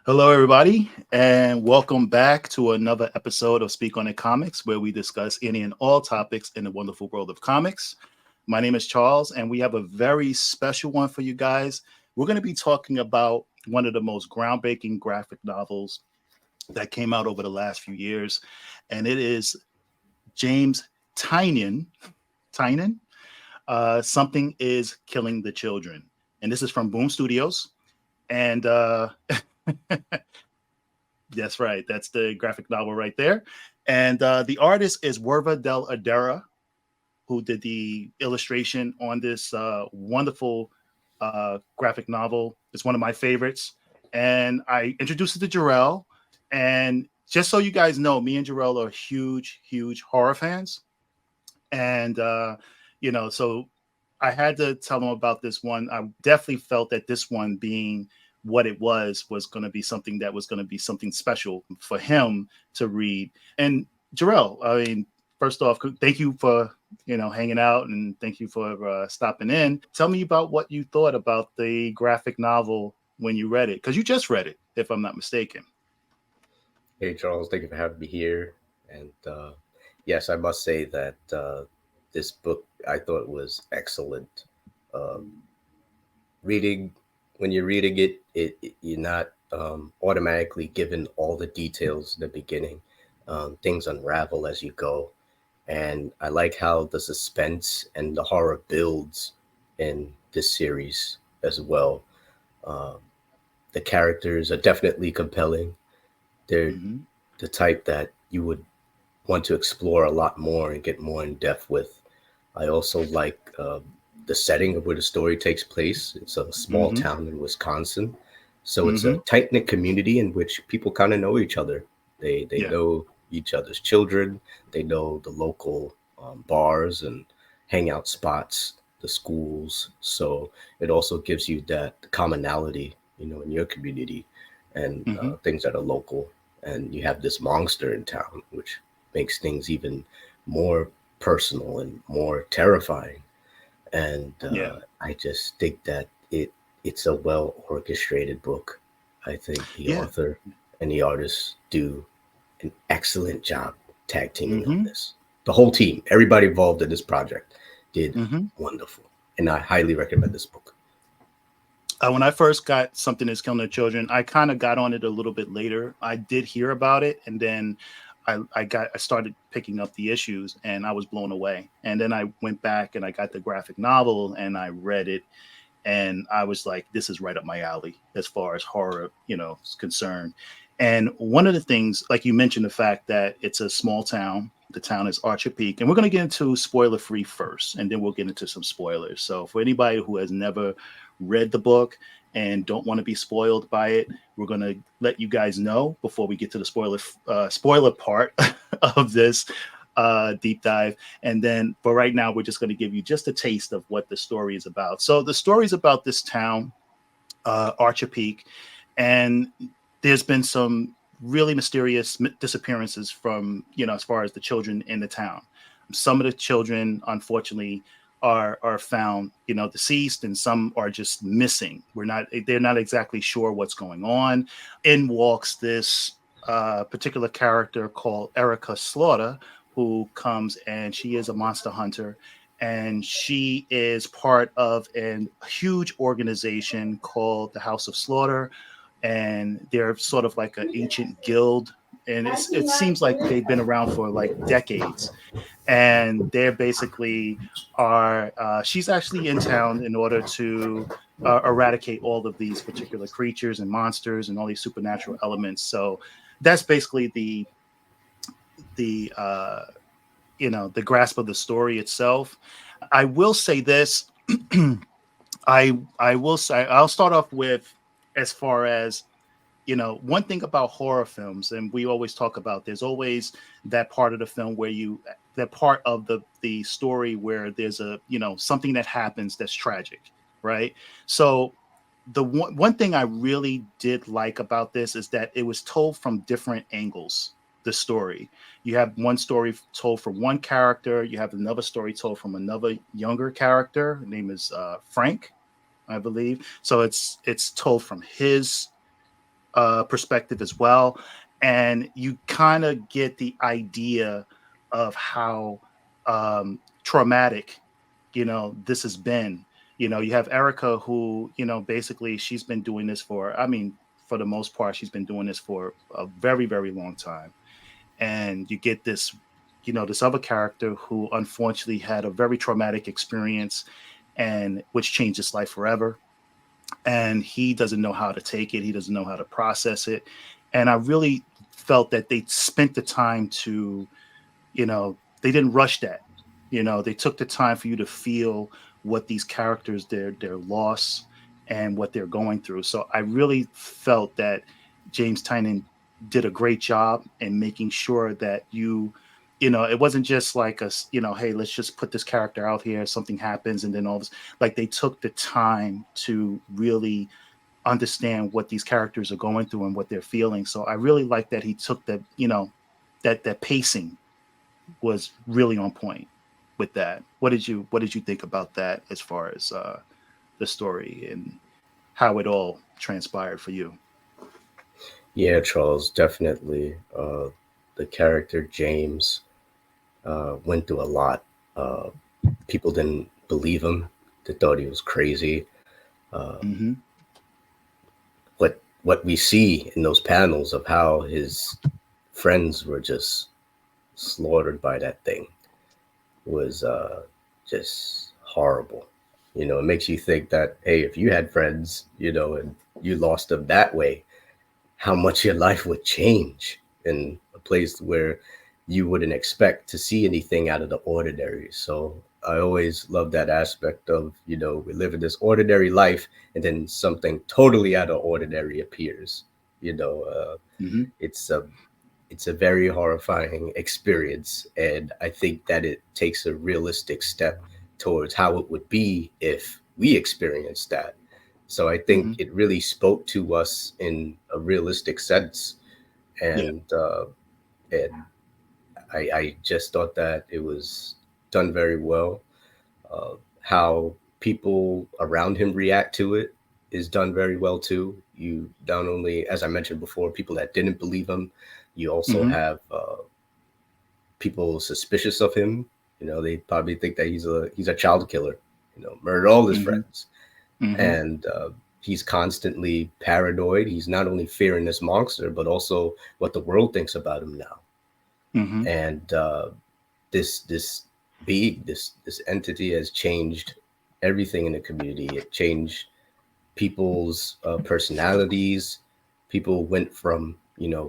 Hello, everybody, and welcome back to another episode of Speak on It Comics, where we discuss any and all topics in the wonderful world of comics. My name is Charles, and we have a very special one for you guys. We're going to be talking about one of the most groundbreaking graphic novels that came out over the last few years, and it is James Tynion. Something is Killing the Children, and this is from Boom Studios. And That's right. That's the graphic novel right there. And the artist is Werva del Adera, who did the illustration on this wonderful graphic novel. It's one of my favorites. And I introduced it to Jarrell. And just so you guys know, me and Jarrell are huge, huge horror fans. And, so I had to tell him about this one. I definitely felt that this one being what it was going to be something that was going to be something special for him to read. And Jarrell, I mean, first off, thank you for hanging out, and thank you for stopping in. Tell me about what you thought about the graphic novel when you read it, because you just read it, if I'm not mistaken. Hey Charles, thank you for having me here. And yes, I must say that this book I thought was excellent. Um, reading when you're reading it you're not automatically given all the details in the beginning. Things unravel as you go, and I like how the suspense and the horror builds in this series as well. Um, the characters are definitely compelling. They're Mm-hmm. the type that you would want to explore a lot more and get more in depth with. I also like the setting of where the story takes place. It's a small Mm-hmm. town in Wisconsin, so it's Mm-hmm. a tight knit community in which people kind of know each other. They Yeah. know each other's children. They know the local bars and hangout spots, the schools. So it also gives you that commonality, in your community and Mm-hmm. things that are local. And you have this monster in town, which makes things even more personal and more terrifying. And Yeah. I just think that it's a well orchestrated book. I think the Yeah. author and the artist do an excellent job tag teaming on Mm-hmm. this. The whole team, everybody involved in this project, did Mm-hmm. wonderful, and I highly recommend this book. When I first got Something That's Killing the Children, I kind of got on it a little bit later. I did hear about it, and then I started picking up the issues, and I was blown away. And then I went back and I got the graphic novel and I read it, and I was like, this is right up my alley as far as horror, is concerned. And one of the things, like you mentioned, the fact that it's a small town. The town is Archer Peak, and we're going to get into spoiler free first, and then we'll get into some spoilers. So for anybody who has never read the book and don't want to be spoiled by it, we're going to let you guys know before we get to the spoiler part of this deep dive. And then for right now, we're just going to give you just a taste of what the story is about. So the story is about this town, Archer Peak, and there's been some really mysterious disappearances from, as far as the children in the town. Some of the children, unfortunately, are found, deceased, and some are just missing. They're not exactly sure what's going on. In walks this particular character called Erica Slaughter, who comes, and she is a monster hunter, and she is part of a huge organization called the House of Slaughter, and they're sort of like an ancient guild, and it seems like they've been around for like decades, and they're basically are she's actually in town in order to eradicate all of these particular creatures and monsters and all these supernatural elements. So that's basically the the grasp of the story itself. I will say this. I will say, I'll start off with, as far as, one thing about horror films, and we always talk about, there's always that part of the film where that part of the story where there's something that happens that's tragic, right? So the one thing I really did like about this is that it was told from different angles. The story, you have one story told from one character, you have another story told from another younger character. Her name is Frank, I believe. So it's told from his perspective as well, and you kind of get the idea of how traumatic, this has been. You have Erica, who, basically she's been doing this for, I mean, for the most part, she's been doing this for a very, very long time. And you get this, this other character who unfortunately had a very traumatic experience, and which changed his life forever. And he doesn't know how to take it. He doesn't know how to process it. And I really felt that they spent the time to, they didn't rush that. They took the time for you to feel what these characters, their loss and what they're going through. So I really felt that James Tynan did a great job in making sure that it wasn't just like hey, let's just put this character out here, something happens, and then all this. Like, they took the time to really understand what these characters are going through and what they're feeling. So I really like that he took that pacing was really on point with that. What did you think about that, as far as the story and how it all transpired for you? Yeah, Charles, definitely. The character James went through a lot. Uh, People didn't believe him. They thought he was crazy. Uh, Mm-hmm. what we see in those panels of how his friends were just slaughtered by that thing was just horrible. It makes you think that, hey, if you had friends, and you lost them that way, how much your life would change in a place where you wouldn't expect to see anything out of the ordinary. So I always love that aspect of, we live in this ordinary life and then something totally out of ordinary appears. You know, uh, Mm-hmm. it's a it's a very horrifying experience, and I think that it takes a realistic step towards how it would be if we experienced that. So I think Mm-hmm. it really spoke to us in a realistic sense, Yeah. and I just thought that it was done very well. How people around him react to it is done very well too. You not only, as I mentioned before, people that didn't believe him, you also Mm-hmm. have people suspicious of him. They probably think that he's a child killer. Murdered all his Mm-hmm. friends, Mm-hmm. and he's constantly paranoid. He's not only fearing this monster, but also what the world thinks about him now. Mm-hmm. And this being, this entity has changed everything in the community. It changed people's personalities. People went from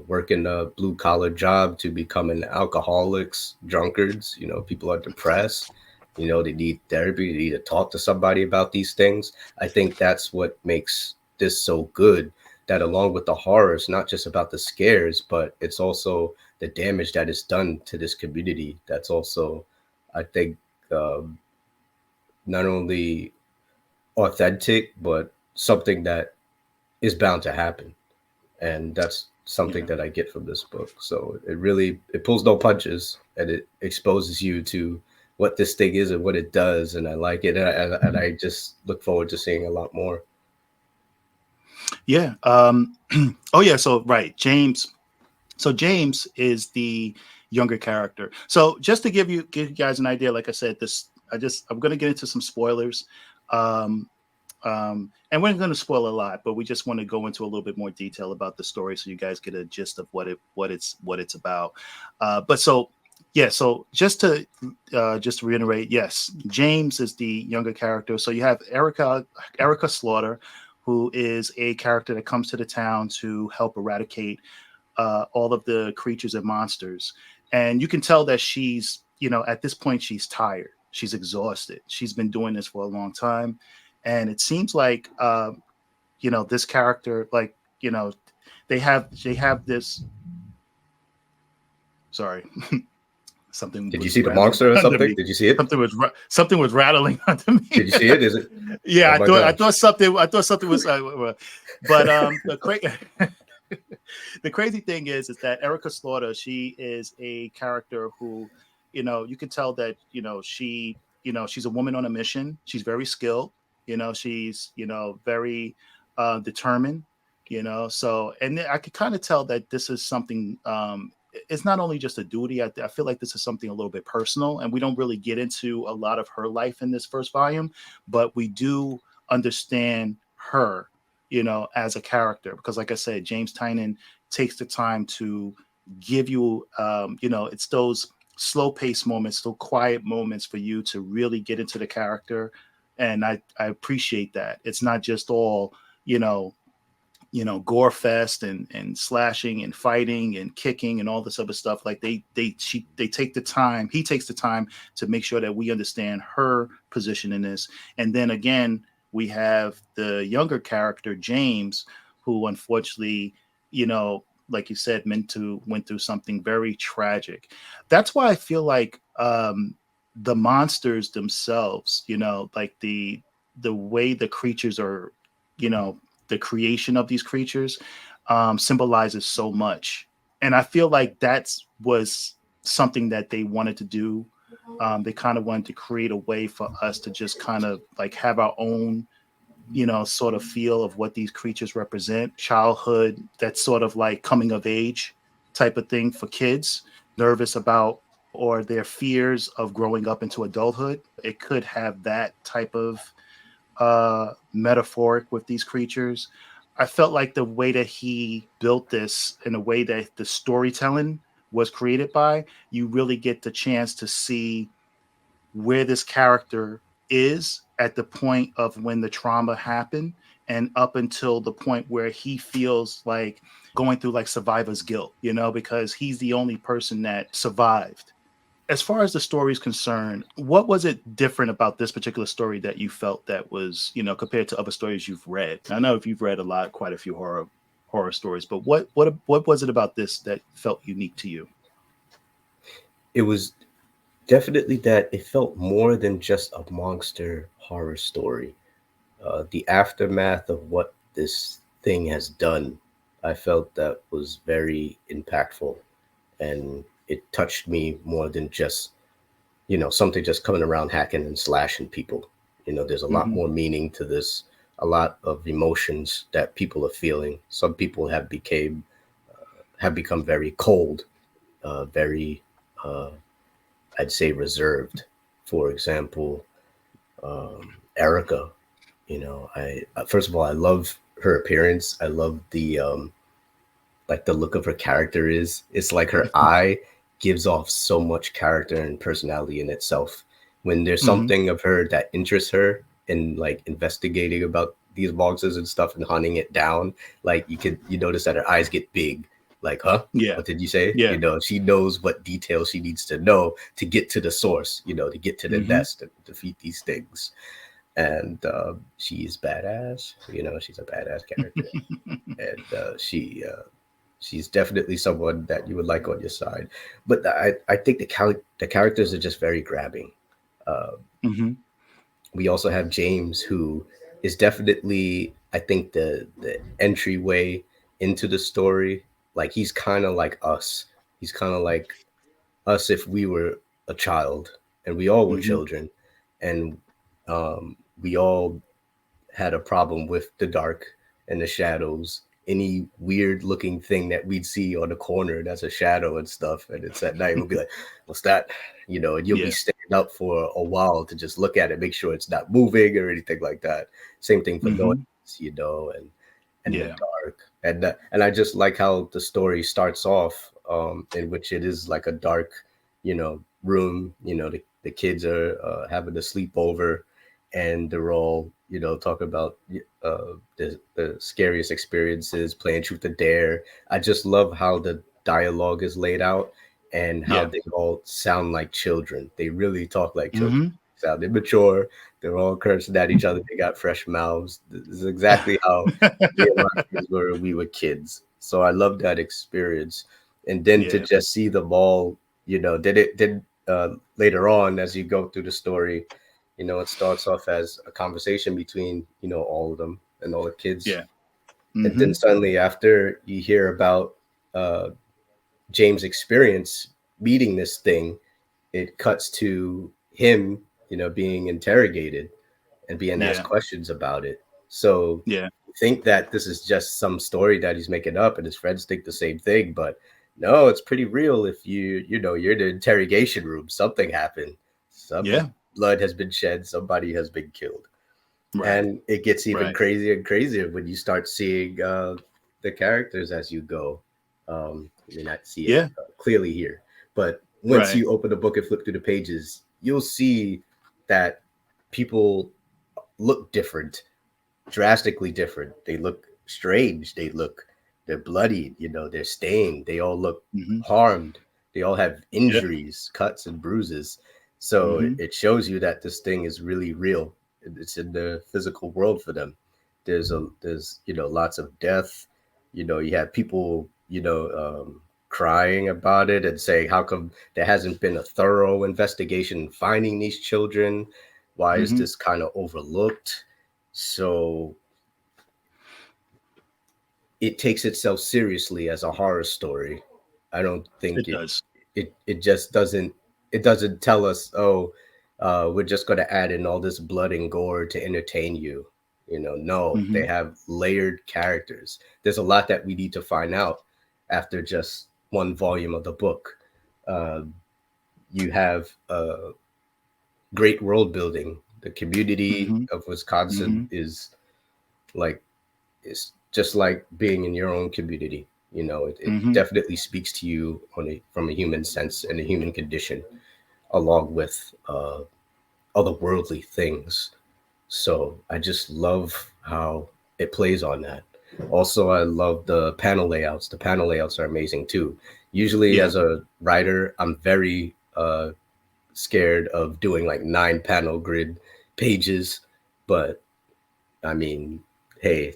working a blue collar job to becoming alcoholics, drunkards. People are depressed. They need therapy. They need to talk to somebody about these things. I think that's what makes this so good. That along with the horror, it's not just about the scares, but it's also the damage that is done to this community. That's also, I think, um, not only authentic, but something that is bound to happen. And that's something Yeah. that I get from this book. So it pulls no punches, and it exposes you to what this thing is and what it does. And I like it. And I just look forward to seeing a lot more. Yeah. Oh yeah. So right, James. So James is the younger character. So just to give you guys an idea, like I said, I'm going to get into some spoilers. Um, and we're going to spoil a lot, but we just want to go into a little bit more detail about the story, so you guys get a gist of what it's about. But so yeah, so just to reiterate, yes, James is the younger character. So you have Erica Slaughter, who is a character that comes to the town to help eradicate all of the creatures and monsters. And you can tell that she's, at this point, she's tired. She's exhausted. She's been doing this for a long time. And it seems like, this character, like, they have this, sorry, something Did you was see the rattling monster or under something? me. Did you see it? Something was rattling under me. Did you see it? Is it? Yeah, Oh I my thought I gosh. thought something I thought something was, but the crazy thing is that Erica Slaughter, she is a character who, you can tell that she's a woman on a mission. She's very skilled. She's very determined, So, and then I could kind of tell that this is something, it's not only just a duty. I feel like this is something a little bit personal, and we don't really get into a lot of her life in this first volume, but we do understand her, as a character, because like I said, James Tynan takes the time to give you, it's those slow pace moments, those quiet moments for you to really get into the character. And I appreciate that. It's not just all, you know, gore fest and slashing and fighting and kicking and all this other stuff. Like they take the time, he takes the time to make sure that we understand her position in this. And then again, we have the younger character James, who unfortunately, like you said, went through something very tragic. That's why I feel like the monsters themselves, like the way the creatures are, you know the creation of these creatures, symbolizes so much. And I feel like that's was something that they wanted to do. They kind of wanted to create a way for us to just kind of like have our own, sort of feel of what these creatures represent. Childhood, that's sort of like coming of age type of thing for kids, nervous about, or their fears of growing up into adulthood. It could have that type of metaphoric with these creatures. I felt like the way that he built this and the way that the storytelling was created by, you really get the chance to see where this character is at the point of when the trauma happened, and up until the point where he feels like going through like survivor's guilt, because he's the only person that survived. As far as the story is concerned, what was it different about this particular story that you felt that was, compared to other stories you've read? I know if you've read quite a few horror stories, but what was it about this that felt unique to you? It was definitely that it felt more than just a monster horror story. The aftermath of what this thing has done, I felt that was very impactful, and it touched me more than just something just coming around hacking and slashing people. There's a lot Hmm. more meaning to this, a lot of emotions that people are feeling. Some people have become very cold, very I'd say reserved. For example, Erica. I first of all, I love her appearance. I love the like the look of her character is. It's like her eye gives off so much character and personality in itself. When there's Hmm. something of her that interests her in like investigating about these boxes and stuff and hunting it down, like you notice that her eyes get big. Like, huh? Yeah. What did you say? Yeah. She knows what details she needs to know to get to the source. To get to the Hmm. nest and defeat these things. And she's badass. She's a badass character, and she's definitely someone that you would like on your side. But I think the characters are just very grabbing. Uh, Hmm. we also have James, who is definitely, I think, the entryway into the story. Like he's kind of like us. He's kind of like us if we were a child, and we all were Hmm. children, and we all had a problem with the dark and the shadows. Any weird looking thing that we'd see on the corner that's a shadow and stuff, and it's at night, we'll be like, "What's that?" And you'll be Yeah. standing up for a while to just look at it, make sure it's not moving or anything like that. Same thing for noise, Hmm. and the Yeah. dark, and I just like how the story starts off, in which it is like a dark, room. The kids are having a sleepover, and they're all talking about the scariest experiences, playing truth or dare. I just love how the dialogue is laid out and how Yeah. they all sound like children. They really talk like children. Hmm. They sound immature. They're all cursing at each other. They got fresh mouths. This is exactly how me and my kids were when we were kids. So I love that experience. And then to Yeah. just see them all, did later on as you go through the story, it starts off as a conversation between, all of them and all the kids. Yeah. And then Hmm. suddenly after you hear about uh, James' experience meeting this thing, it cuts to him, being interrogated and being asked Yeah. questions about it. So Yeah. you think that this is just some story that he's making up, and his friends think the same thing, but no, it's pretty real. If you're in the interrogation room, something happened. Some Yeah. blood has been shed. Somebody has been killed, Right. and it gets even Right. crazier and crazier when you start seeing the characters as you go. You may not see it Yeah. clearly here, but once Right. you open the book and flip through the pages, you'll see that people look different, drastically different. They look strange. They're bloodied. They're stained. They all look Hmm. harmed. They all have Yeah. injuries, cuts, and bruises. So Hmm. it shows you that this thing is really real. It's in the physical world for them. There's lots of death. You have people crying about it and saying, how come there hasn't been a thorough investigation in finding these children? Why is Hmm. this kind of overlooked? So it takes itself seriously as a horror story. I don't think It it does. it it just doesn't tell us, oh, we're just going to add in all this blood and gore to entertain you. No, Hmm. they have layered characters. There's a lot that we need to find out after just one volume of the book. Uh, you have great world building. The community Hmm. of Wisconsin Hmm. like it's just like being in your own community. It Hmm. definitely speaks to you from a human sense and a human condition, along with otherworldly things. So I just love how it plays on that. Also, I love the panel layouts. The panel layouts are amazing too. Usually, Yeah. as a writer, I'm very scared of doing like 9 panel grid pages, but I mean, hey,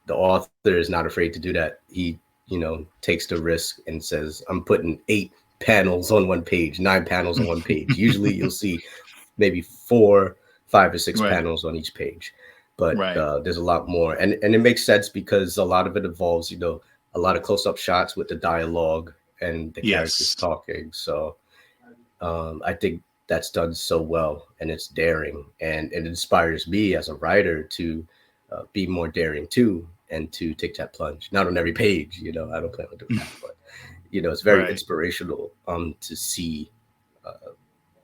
the author is not afraid to do that. He, takes the risk and says, I'm putting 8 panels on one page, 9 panels on one page. Usually you'll see maybe 4, 5 or 6 Right. panels on each page, but Right. there's a lot more. And it makes sense because a lot of it involves, a lot of close up shots with the dialogue and the characters Yes. talking. So I think that's done so well, and it's daring, and it inspires me as a writer to be more daring too, and to take that plunge. Not on every page, I don't plan on doing that, but it's very Right. inspirational to see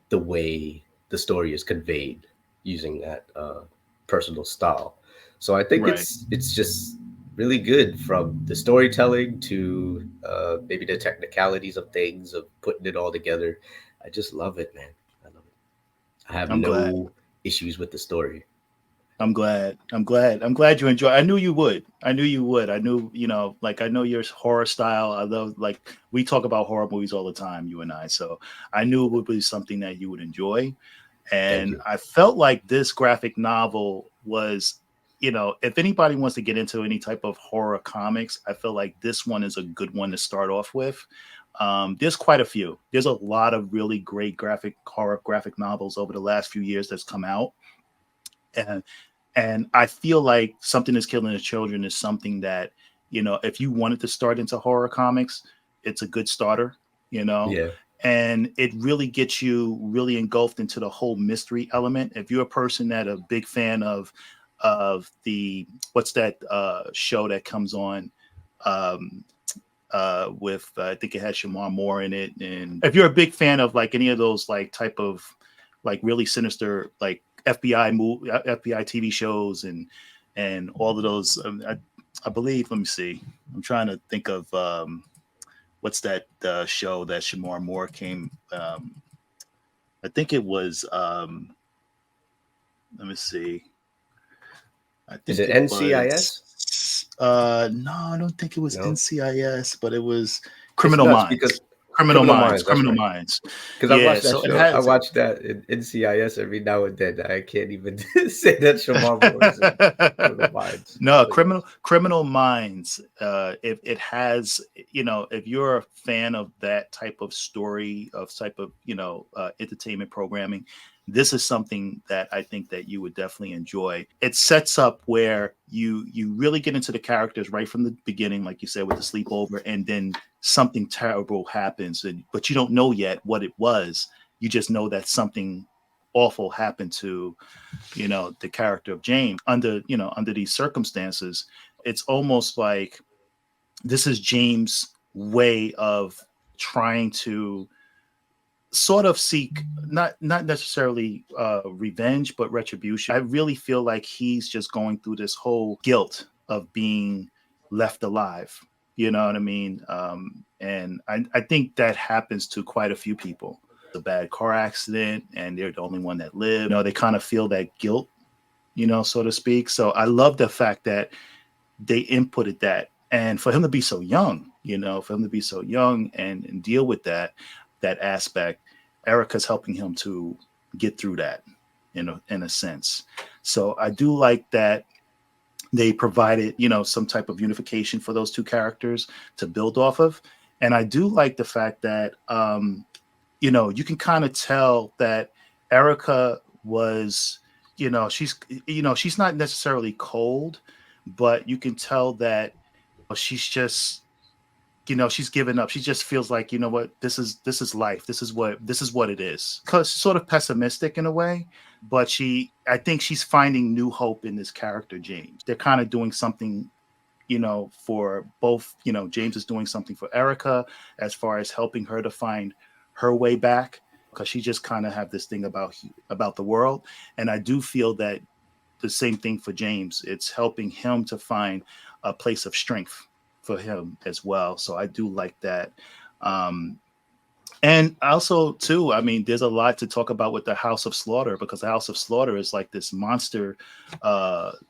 the way the story is conveyed using that personal style. So I think Right. it's just really good, from the storytelling to maybe the technicalities of things, of putting it all together. I just love it, man. I love it. I have I'm glad. no issues with the story. I'm glad. I'm glad. I'm glad you enjoy. I knew you would. I knew you would. I knew, like I know your horror style. I love, like, we talk about horror movies all the time, you and I. So I knew it would be something that you would enjoy. Thank And you. I felt like this graphic novel was, if anybody wants to get into any type of horror comics, I feel like this one is a good one to start off with. There's quite a few. There's a lot of really great horror graphic novels over the last few years that's come out. And I feel like Something Is Killing the Children is something that, if you wanted to start into horror comics, it's a good starter, you know, Yeah. and it really gets you really engulfed into the whole mystery element. If you're a person that a big fan of the what's that show that comes on um with I think it has Shamar Moore in it, and if you're a big fan of like any of those like type of like really sinister like FBI TV shows and all of those, I believe. Let me see. I'm trying to think of what's that show that Shamar Moore came. I think it was. Let me see. I Is think it it was. NCIS? No, I don't think it was No, NCIS, but it was it's Criminal nuts because Minds. Criminal Criminal Minds. Minds. That's Criminal right. Minds. Because I Yeah. watched that So it show. I has. watched that in NCIS every now and then. I can't even say that Shamar Moore is in Criminal Minds. No, But yes. Criminal Minds. It has, if you're a fan of that type of story, of type of entertainment programming, this is something that I think that you would definitely enjoy. It sets up where you really get into the characters right from the beginning, like you said, with the sleepover, and then something terrible happens, but you don't know yet what it was. You just know that something awful happened to, the character of James under these circumstances. It's almost like this is James' way of trying to sort of seek not necessarily revenge but retribution. I really feel like he's just going through this whole guilt of being left alive, you know what I mean? And I think that happens to quite a few people. A bad car accident and they're the only one that lived, they kind of feel that guilt, so to speak. So I love the fact that they inputted that, and for him to be so young, for him to be so young and deal with that aspect. Erica's helping him to get through that in a sense. So I do like that they provided, some type of unification for those two characters to build off of. And I do like the fact that, you can kind of tell that Erica was, she's not necessarily cold, but you can tell that she's just, she's given up. She just feels like, what, this is life. This is what it is. Cause sort of pessimistic in a way, but I think she's finding new hope in this character, James. They're kind of doing something, for both, James is doing something for Erica as far as helping her to find her way back, because she just kind of have this thing about the world. And I do feel that the same thing for James. It's helping him to find a place of strength for him as well. So I do like that. And also too, I mean, there's a lot to talk about with the House of Slaughter, because the House of Slaughter is like this monster,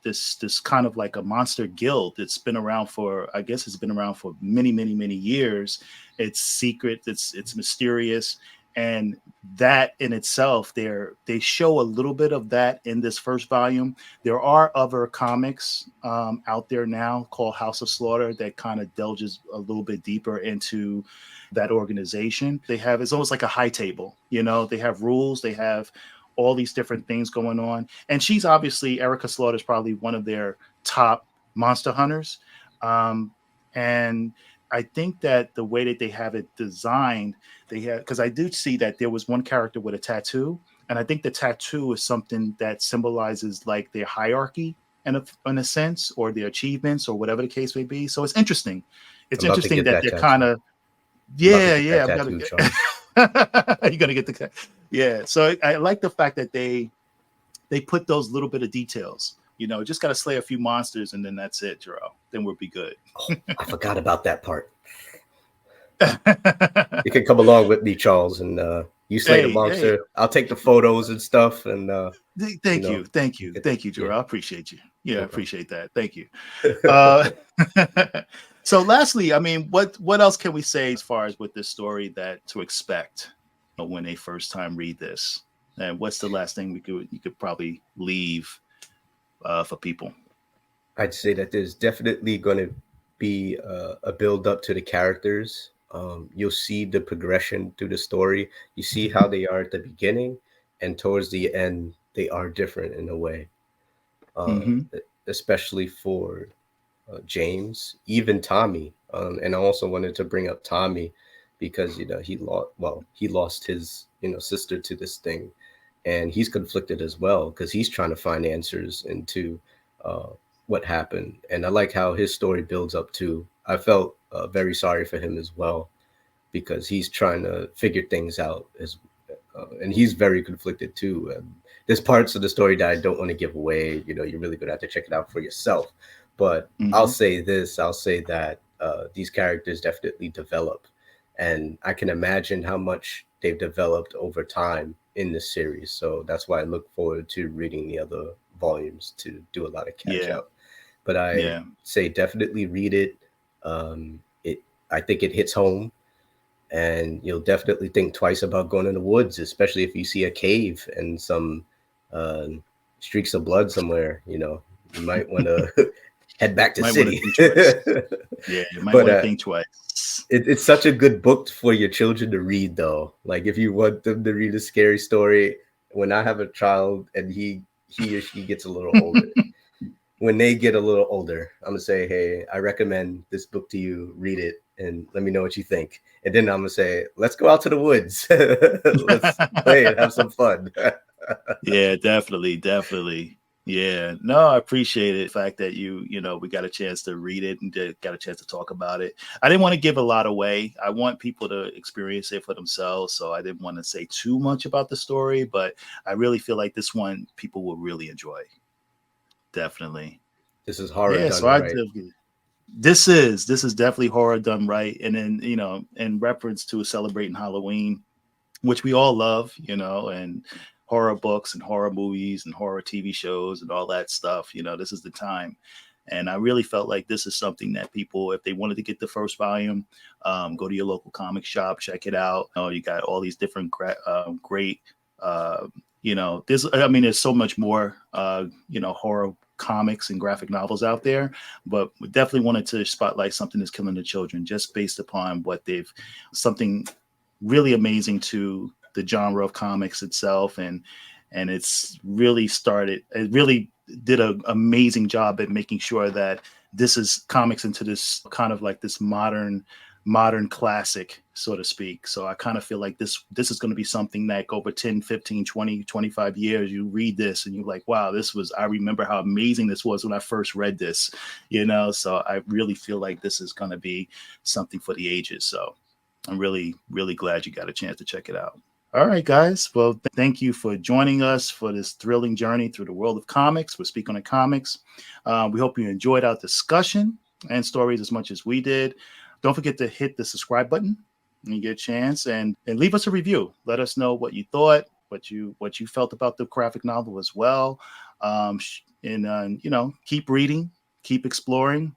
this kind of like a monster guild. It's been around for, I guess it's been around for many, many, many years. It's secret, it's mysterious. And that in itself, they show a little bit of that in this first volume. There are other comics out there now called House of Slaughter that kind of delges a little bit deeper into that organization. It's almost like a high table, they have rules, they have all these different things going on. And she's obviously, Erica Slaughter is probably one of their top monster hunters. And I think that the way that they have it designed, because I do see that there was one character with a tattoo, and I think the tattoo is something that symbolizes like their hierarchy in a sense, or their achievements, or whatever the case may be. So it's interesting. It's I'm about to interesting get that that they're kind tattoo. of, I'm about to yeah, get that yeah. I'm tattoo, Charles. you're gonna get the, yeah. So I like the fact that they put those little bit of details. Just got to slay a few monsters, and then that's it, Jerome. Then we'll be good. Oh, I forgot about that part. You can come along with me, Charles, and you slay the Hey. monster. I'll take the photos and stuff, and Thank you, get the, thank you, yeah, Jerome. I appreciate you. Yeah, I no problem. appreciate that. Thank you. Uh, so, lastly, I mean, what else can we say as far as with this story that to expect when they first time read this? And what's the last thing you could probably leave for people? I'd say that there's definitely going to be a build up to the characters. You'll see the progression through the story. You see how they are at the beginning, and towards the end, they are different in a way. Uh, Mm-hmm. Especially for James, even Tommy. And I also wanted to bring up Tommy because he lost his sister to this thing, and he's conflicted as well because he's trying to find answers into uh, what happened. And I like how his story builds up too. I felt very sorry for him as well because he's trying to figure things out and he's very conflicted too. There's parts of the story that I don't want to give away. You're really gonna have to check it out for yourself. But I'll Mm-hmm. say this: I'll say that these characters definitely develop, and I can imagine how much they've developed over time in this series. So that's why I look forward to reading the other volumes to do a lot of catch Yeah. up. But I Yeah. say definitely read it. It I think it hits home, and you'll definitely think twice about going in the woods, especially if you see a cave and some uh, streaks of blood somewhere. You might want to head back to Might want to city. think twice. Yeah, you might But want to think twice. it's such a good book for your children to read, though. Like if you want them to read a scary story, when I have a child and he or she gets a little older, when they get a little older, I'm gonna say, hey, I recommend this book to you. Read it and let me know what you think. And then I'm gonna say, let's go out to the woods. Let's play and have some fun. Yeah, definitely, definitely. Yeah, no, I appreciate it. The fact that we got a chance to read it and got a chance to talk about it. I didn't want to give a lot away. I want people to experience it for themselves, so I didn't want to say too much about the story. But I really feel like this one people will really enjoy. Definitely. This is horror Yeah. done So I right. did. This is definitely horror done right, and then in reference to celebrating Halloween, which we all love, and horror books and horror movies and horror TV shows and all that stuff. This is the time. And I really felt like this is something that people, if they wanted to get the first volume, go to your local comic shop, check it out. You got all these different great, uh, there's so much more, horror comics and graphic novels out there, but we definitely wanted to spotlight something that's killing the children just based upon something really amazing to the genre of comics itself, and it really did an amazing job at making sure that this is comics into this kind of like this modern classic, so to speak. So I kind of feel like this is going to be something that over 10, 15, 20, 25 years you read this and you're like, wow, I remember how amazing this was when I first read this. So I really feel like this is going to be something for the ages. So I'm really, really glad you got a chance to check it out. All right, guys. Well, thank you for joining us for this thrilling journey through the world of comics. We're speaking on comics. We hope you enjoyed our discussion and stories as much as we did. Don't forget to hit the subscribe button when you get a chance, and leave us a review. Let us know what you thought, what you felt about the graphic novel as well. And keep reading, keep exploring,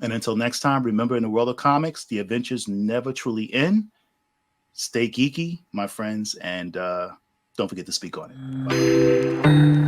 and until next time, remember, in the world of comics, the adventures never truly end. Stay geeky, my friends, and don't forget to speak on it. Bye.